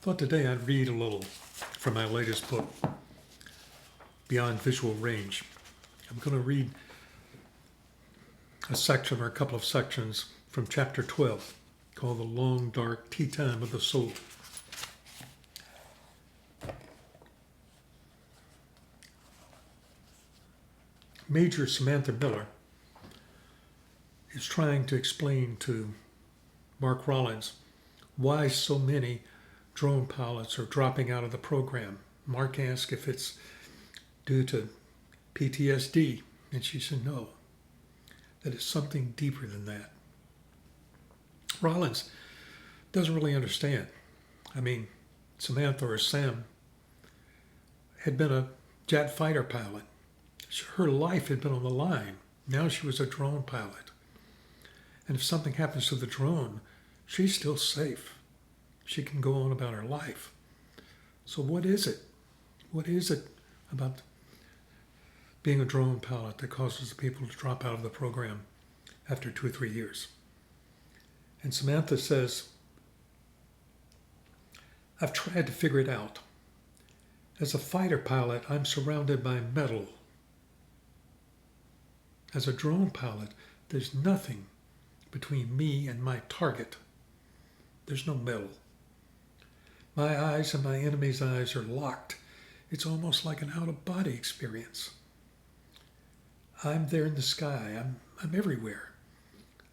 Thought today I'd read a little from my latest book, Beyond Visual Range. I'm going to read a section or a couple of sections from chapter 12 called The Long Dark Tea Time of the Soul. Major Samantha Miller is trying to explain to Mark Rollins why so many drone pilots are dropping out of the program. Mark asked if it's due to PTSD, and she said no, that it's something deeper than that. Rollins doesn't really understand. I mean, Samantha or Sam had been a jet fighter pilot. Her life had been on the line. Now she was a drone pilot. And if something happens to the drone, she's still safe. She can go on about her life. So what is it? What is it about being a drone pilot that causes people to drop out of the program after 2 or 3 years? And Samantha says, I've tried to figure it out. As a fighter pilot, I'm surrounded by metal. As a drone pilot, there's nothing between me and my target. There's no metal. My eyes and my enemy's eyes are locked. It's almost like an out-of-body experience. I'm there in the sky. I'm everywhere.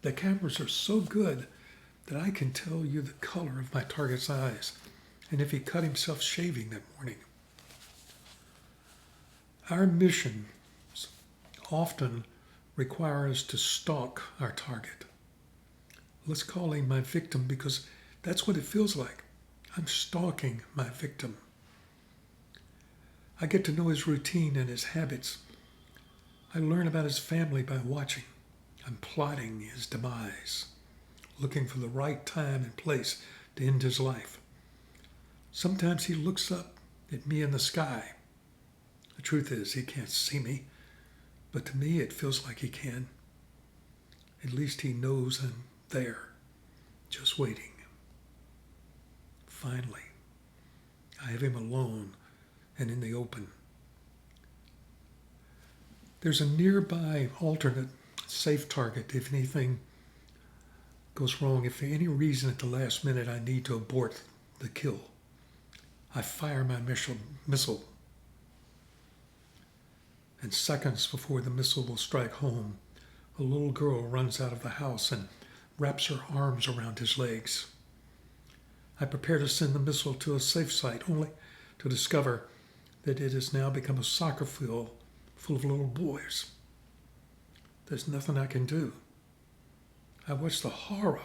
The cameras are so good that I can tell you the color of my target's eyes and if he cut himself shaving that morning. Our missions often require us to stalk our target. Let's call him my victim because that's what it feels like. I'm stalking my victim. I get to know his routine and his habits. I learn about his family by watching. I'm plotting his demise, looking for the right time and place to end his life. Sometimes he looks up at me in the sky. The truth is, he can't see me, but to me it feels like he can. At least he knows I'm there, just waiting. Finally, I have him alone and in the open. There's a nearby alternate safe target if anything goes wrong. If for any reason at the last minute I need to abort the kill, I fire my missile. And seconds before the missile will strike home, a little girl runs out of the house and wraps her arms around his legs. I prepare to send the missile to a safe site, only to discover that it has now become a soccer field full of little boys. There's nothing I can do. I watch the horror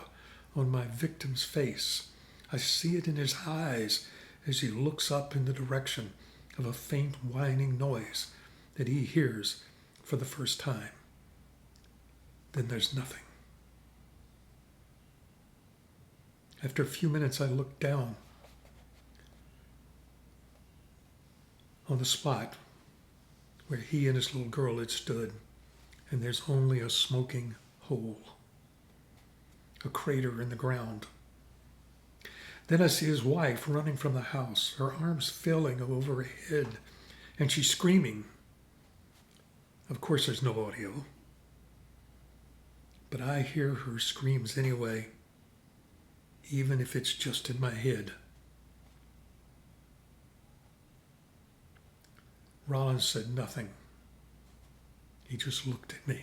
on my victim's face. I see it in his eyes as he looks up in the direction of a faint whining noise that he hears for the first time. Then there's nothing. After a few minutes, I look down on the spot where he and his little girl had stood, and there's only a smoking hole, a crater in the ground. Then I see his wife running from the house, her arms failing over her head, and she's screaming. Of course, there's no audio, but I hear her screams anyway, even if it's just in my head. Rollins said nothing. He just looked at me.